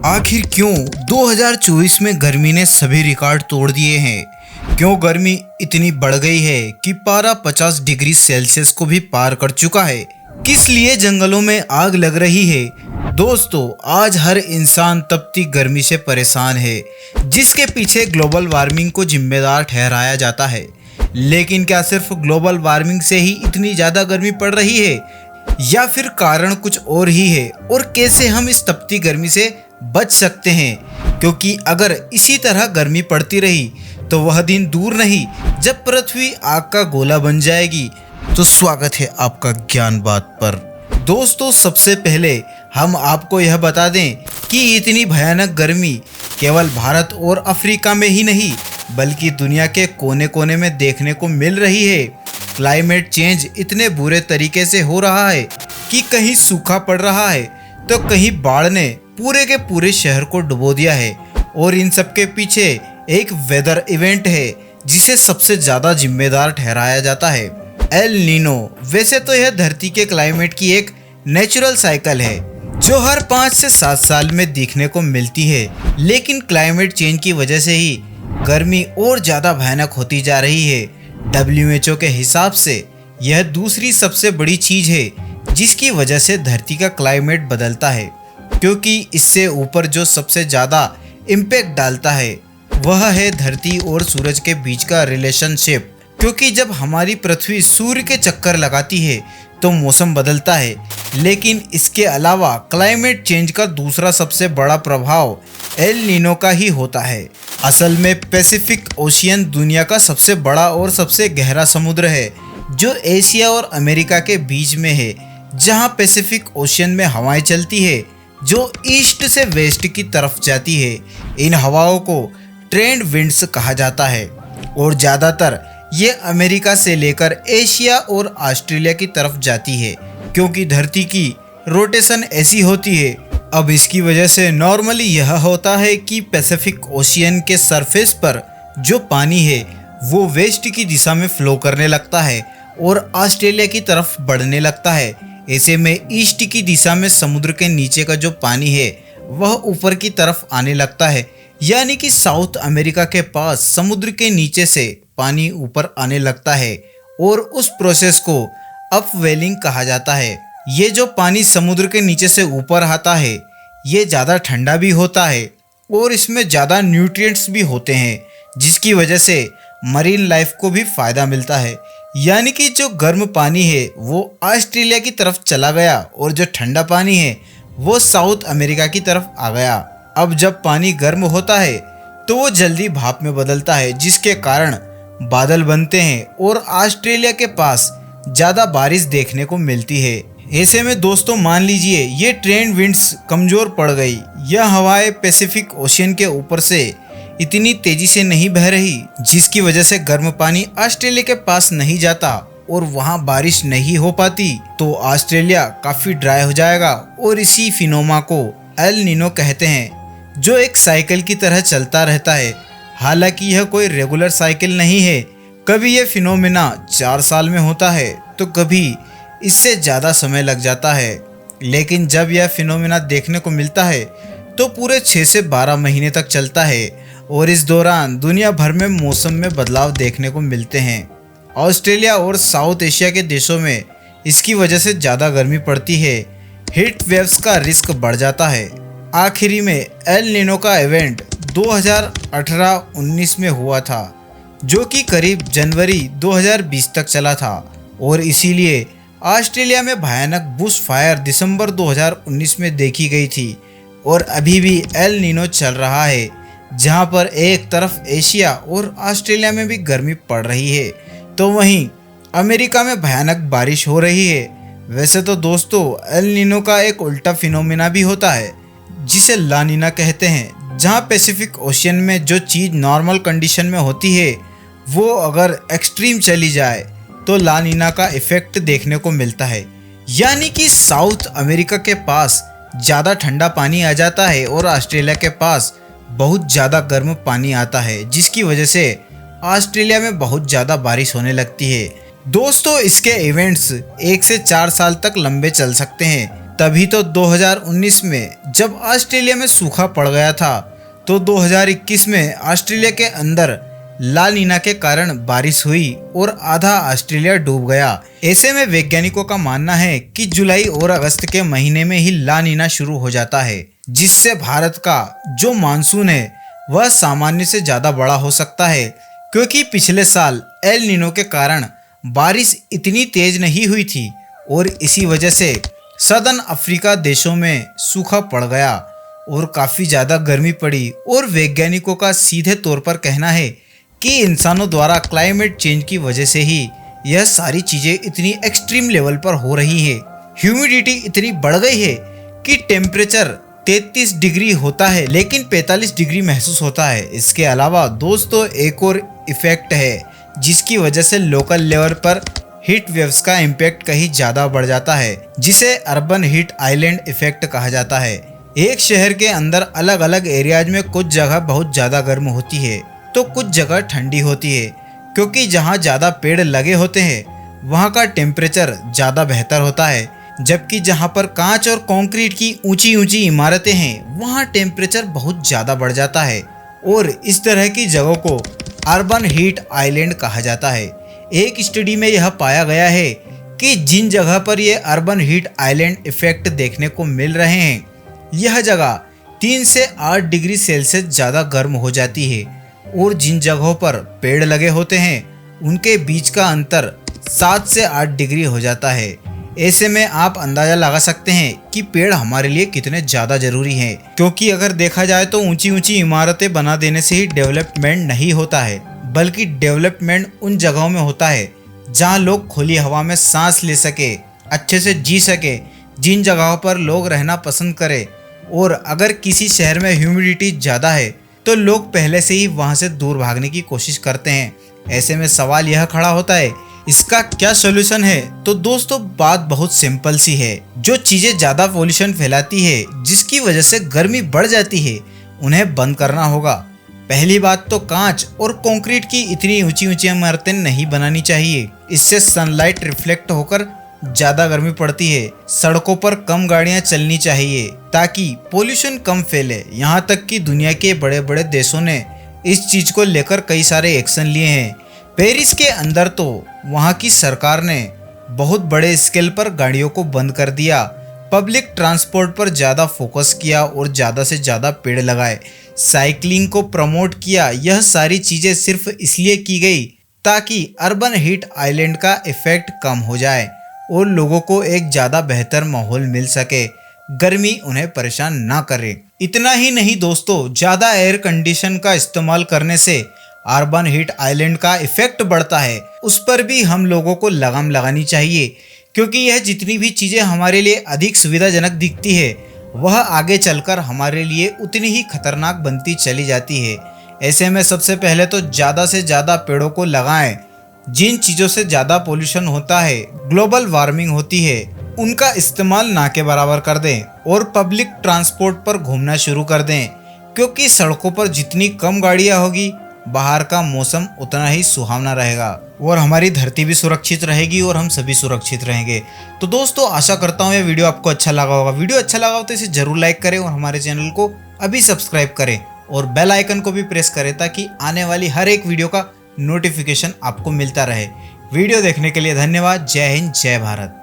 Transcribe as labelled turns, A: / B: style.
A: आखिर क्यों 2024 में गर्मी ने सभी रिकॉर्ड तोड़ दिए हैं? क्यों गर्मी इतनी बढ़ गई है कि पारा 50 डिग्री सेल्सियस को भी पार कर चुका है? किस लिए जंगलों में आग लग रही है? दोस्तों, आज हर इंसान तपती गर्मी से परेशान है, जिसके पीछे ग्लोबल वार्मिंग को जिम्मेदार ठहराया जाता है। लेकिन क्या सिर्फ ग्लोबल वार्मिंग से ही इतनी ज़्यादा गर्मी पड़ रही है, या फिर कारण कुछ और ही है? और कैसे हम इस तपती गर्मी से बच सकते हैं? क्योंकि अगर इसी तरह गर्मी पड़ती रही तो वह दिन दूर नहीं जब पृथ्वी आग का गोला बन जाएगी। तो स्वागत है आपका ज्ञान बात पर। दोस्तों, सबसे पहले हम आपको यह बता दें कि इतनी भयानक गर्मी केवल भारत और अफ्रीका में ही नहीं बल्कि दुनिया के कोने कोने में देखने को मिल रही है। क्लाइमेट चेंज इतने बुरे तरीके से हो रहा है कि कहीं सूखा पड़ रहा है तो कहीं बाढ़ ने पूरे के पूरे शहर को डुबो दिया है। और इन सब के पीछे एक वेदर इवेंट है जिसे सबसे ज़्यादा जिम्मेदार ठहराया जाता है, एल नीनो। वैसे तो यह धरती के क्लाइमेट की एक नेचुरल साइकिल है जो हर 5 से 7 साल में देखने को मिलती है, लेकिन क्लाइमेट चेंज की वजह से ही गर्मी और ज़्यादा भयानक होती जा रही है। WHO के हिसाब से यह दूसरी सबसे बड़ी चीज़ है जिसकी वजह से धरती का क्लाइमेट बदलता है, क्योंकि इससे ऊपर जो सबसे ज़्यादा इम्पैक्ट डालता है वह है धरती और सूरज के बीच का रिलेशनशिप। क्योंकि जब हमारी पृथ्वी सूर्य के चक्कर लगाती है तो मौसम बदलता है, लेकिन इसके अलावा क्लाइमेट चेंज का दूसरा सबसे बड़ा प्रभाव एल नीनो का ही होता है। असल में पैसिफिक ओशियन दुनिया का सबसे बड़ा और सबसे गहरा समुद्र है जो एशिया और अमेरिका के बीच में है, जहां पैसिफिक ओशियन में हवाएं चलती है जो ईस्ट से वेस्ट की तरफ जाती है। इन हवाओं को ट्रेंड विंड्स कहा जाता है और ज़्यादातर ये अमेरिका से लेकर एशिया और ऑस्ट्रेलिया की तरफ जाती है, क्योंकि धरती की रोटेशन ऐसी होती है। अब इसकी वजह से नॉर्मली यह होता है कि पैसिफिक ओशियन के सरफेस पर जो पानी है वो वेस्ट की दिशा में फ्लो करने लगता है और ऑस्ट्रेलिया की तरफ बढ़ने लगता है। ऐसे में ईस्ट की दिशा में समुद्र के नीचे का जो पानी है वह ऊपर की तरफ आने लगता है, यानी कि साउथ अमेरिका के पास समुद्र के नीचे से पानी ऊपर आने लगता है और उस प्रोसेस को अपवेलिंग कहा जाता है। ये जो पानी समुद्र के नीचे से ऊपर आता है ये ज़्यादा ठंडा भी होता है और इसमें ज़्यादा न्यूट्रिएंट्स भी होते हैं, जिसकी वजह से मरीन लाइफ को भी फ़ायदा मिलता है। यानी कि जो गर्म पानी है वो ऑस्ट्रेलिया की तरफ चला गया और जो ठंडा पानी है वो साउथ अमेरिका की तरफ आ गया। अब जब पानी गर्म होता है तो वो जल्दी भाप में बदलता है, जिसके कारण बादल बनते हैं और ऑस्ट्रेलिया के पास ज़्यादा बारिश देखने को मिलती है। ऐसे में दोस्तों, मान लीजिए ये ट्रेंड विंड्स कमज़ोर पड़ गई, यह हवाएं पैसिफिक ओशियन के ऊपर से इतनी तेजी से नहीं बह रही, जिसकी वजह से गर्म पानी ऑस्ट्रेलिया के पास नहीं जाता और वहां बारिश नहीं हो पाती, तो ऑस्ट्रेलिया काफ़ी ड्राई हो जाएगा। और इसी फिनोमा को एल नीनो कहते हैं, जो एक साइकिल की तरह चलता रहता है। हालांकि यह कोई रेगुलर साइकिल नहीं है, कभी यह फिनोमेना 4 साल में होता है तो कभी इससे ज़्यादा समय लग जाता है। लेकिन जब यह फिनोमेना देखने को मिलता है तो पूरे 6 से 12 महीने तक चलता है और इस दौरान दुनिया भर में मौसम में बदलाव देखने को मिलते हैं। ऑस्ट्रेलिया और साउथ एशिया के देशों में इसकी वजह से ज़्यादा गर्मी पड़ती है, हीट वेव्स का रिस्क बढ़ जाता है। आखिरी में एल नीनो का इवेंट 2018-19 में हुआ था, जो कि करीब जनवरी 2020 तक चला था और इसीलिए ऑस्ट्रेलिया में भयानक बुश फायर दिसंबर 2019 में देखी गई थी। और अभी भी एल नीनो चल रहा है, जहां पर एक तरफ एशिया और ऑस्ट्रेलिया में भी गर्मी पड़ रही है तो वहीं अमेरिका में भयानक बारिश हो रही है। वैसे तो दोस्तों, एल नीनो का एक उल्टा फिनोमेना भी होता है जिसे ला नीना कहते हैं, जहां पैसिफिक ओशियन में जो चीज़ नॉर्मल कंडीशन में होती है वो अगर एक्सट्रीम चली जाए तो ला नीना का इफेक्ट देखने को मिलता है। यानी कि साउथ अमेरिका के पास ज़्यादा ठंडा पानी आ जाता है और ऑस्ट्रेलिया के पास बहुत ज़्यादा गर्म पानी आता है, जिसकी वजह से ऑस्ट्रेलिया में बहुत ज़्यादा बारिश होने लगती है। दोस्तों, इसके इवेंट्स 1 से 4 साल तक लंबे चल सकते हैं, तभी तो 2019 में जब ऑस्ट्रेलिया में सूखा पड़ गया था, तो 2021 में ऑस्ट्रेलिया के अंदर ला नीना के कारण बारिश हुई और आधा ऑस्ट्रेलिया डूब गया। ऐसे में वैज्ञानिकों का मानना है कि जुलाई और अगस्त के महीने में ही ला नीना शुरू हो जाता है, जिससे भारत का जो मानसून है वह सामान्य से ज्यादा बड़ा हो सकता है, क्योंकि पिछले साल एल नीनो के कारण बारिश इतनी तेज नहीं हुई थी और इसी वजह से सदर्न अफ्रीका देशों में सूखा पड़ गया और काफ़ी ज़्यादा गर्मी पड़ी। और वैज्ञानिकों का सीधे तौर पर कहना है कि इंसानों द्वारा क्लाइमेट चेंज की वजह से ही यह सारी चीज़ें इतनी एक्सट्रीम लेवल पर हो रही है। ह्यूमिडिटी इतनी बढ़ गई है कि टेम्परेचर 33 डिग्री होता है लेकिन 45 डिग्री महसूस होता है। इसके अलावा दोस्तों एक और इफेक्ट है जिसकी वजह से लोकल लेवल पर हीट वेव्स का इम्पैक्ट कहीं ज़्यादा बढ़ जाता है, जिसे अर्बन हीट आइलैंड इफेक्ट कहा जाता है। एक शहर के अंदर अलग अलग एरियाज में कुछ जगह बहुत ज़्यादा गर्म होती है तो कुछ जगह ठंडी होती है, क्योंकि जहाँ ज़्यादा पेड़ लगे होते हैं वहाँ का टेम्परेचर ज़्यादा बेहतर होता है, जबकि जहाँ पर कांच और कंक्रीट की ऊंची ऊंची इमारतें हैं वहाँ टेम्परेचर बहुत ज़्यादा बढ़ जाता है और इस तरह की जगहों को अर्बन हीट आइलैंड कहा जाता है। एक स्टडी में यह पाया गया है कि जिन जगह पर ये अर्बन हीट आइलैंड इफेक्ट देखने को मिल रहे हैं, यह जगह 3 से 8 डिग्री सेल्सियस ज़्यादा गर्म हो जाती है और जिन जगहों पर पेड़ लगे होते हैं उनके बीच का अंतर 7 से 8 डिग्री हो जाता है। ऐसे में आप अंदाजा लगा सकते हैं कि पेड़ हमारे लिए कितने ज़्यादा ज़रूरी हैं, क्योंकि अगर देखा जाए तो ऊंची ऊंची इमारतें बना देने से ही डेवलपमेंट नहीं होता है, बल्कि डेवलपमेंट उन जगहों में होता है जहां लोग खुली हवा में सांस ले सके, अच्छे से जी सके, जिन जगहों पर लोग रहना पसंद करें। और अगर किसी शहर में ह्यूमिडिटी ज़्यादा है तो लोग पहले से ही वहां से दूर भागने की कोशिश करते हैं। ऐसे में सवाल यह खड़ा होता है, इसका क्या सॉल्यूशन है? तो दोस्तों बात बहुत सिंपल सी है। जो चीज़ें ज़्यादा पॉल्यूशन फैलाती है जिसकी वजह से गर्मी बढ़ जाती है, उन्हें बंद करना होगा। पहली बात तो कांच और कंक्रीट की इतनी ऊंची ऊंची इमारतें नहीं बनानी चाहिए, इससे सनलाइट रिफ्लेक्ट होकर ज़्यादा गर्मी पड़ती है। सड़कों पर कम गाड़ियां चलनी चाहिए ताकि पोल्यूशन कम फैले। यहाँ तक कि दुनिया के बड़े बड़े देशों ने इस चीज़ को लेकर कई सारे एक्शन लिए हैं। पेरिस के अंदर तो वहाँ की सरकार ने बहुत बड़े स्केल पर गाड़ियों को बंद कर दिया, पब्लिक ट्रांसपोर्ट पर ज़्यादा फोकस किया और ज़्यादा से ज़्यादा पेड़ लगाए, साइकिलिंग को प्रमोट किया। यह सारी चीज़ें सिर्फ इसलिए की गई ताकि अर्बन हीट आइलैंड का इफ़ेक्ट कम हो जाए और लोगों को एक ज़्यादा बेहतर माहौल मिल सके, गर्मी उन्हें परेशान ना करे। इतना ही नहीं दोस्तों, ज़्यादा एयर कंडीशन का इस्तेमाल करने से अर्बन हीट आइलैंड का इफ़ेक्ट बढ़ता है, उस पर भी हम लोगों को लगाम लगानी चाहिए, क्योंकि यह जितनी भी चीज़ें हमारे लिए अधिक सुविधाजनक दिखती है वह आगे चलकर हमारे लिए उतनी ही खतरनाक बनती चली जाती है। ऐसे में सबसे पहले तो ज़्यादा से ज़्यादा पेड़ों को लगाएं। जिन चीज़ों से ज़्यादा पोल्यूशन होता है, ग्लोबल वार्मिंग होती है, उनका इस्तेमाल ना के बराबर कर दें और पब्लिक ट्रांसपोर्ट पर घूमना शुरू कर दें, क्योंकि सड़कों पर जितनी कम गाड़ियाँ होगी बाहर का मौसम उतना ही सुहावना रहेगा और हमारी धरती भी सुरक्षित रहेगी और हम सभी सुरक्षित रहेंगे। तो दोस्तों आशा करता हूँ यह वीडियो आपको अच्छा लगा होगा। वीडियो अच्छा लगा हो तो इसे जरूर लाइक करें और हमारे चैनल को अभी सब्सक्राइब करें और बेल आइकन को भी प्रेस करें ताकि आने वाली हर एक वीडियो का नोटिफिकेशन आपको मिलता रहे। वीडियो देखने के लिए धन्यवाद। जय हिंद, जय भारत।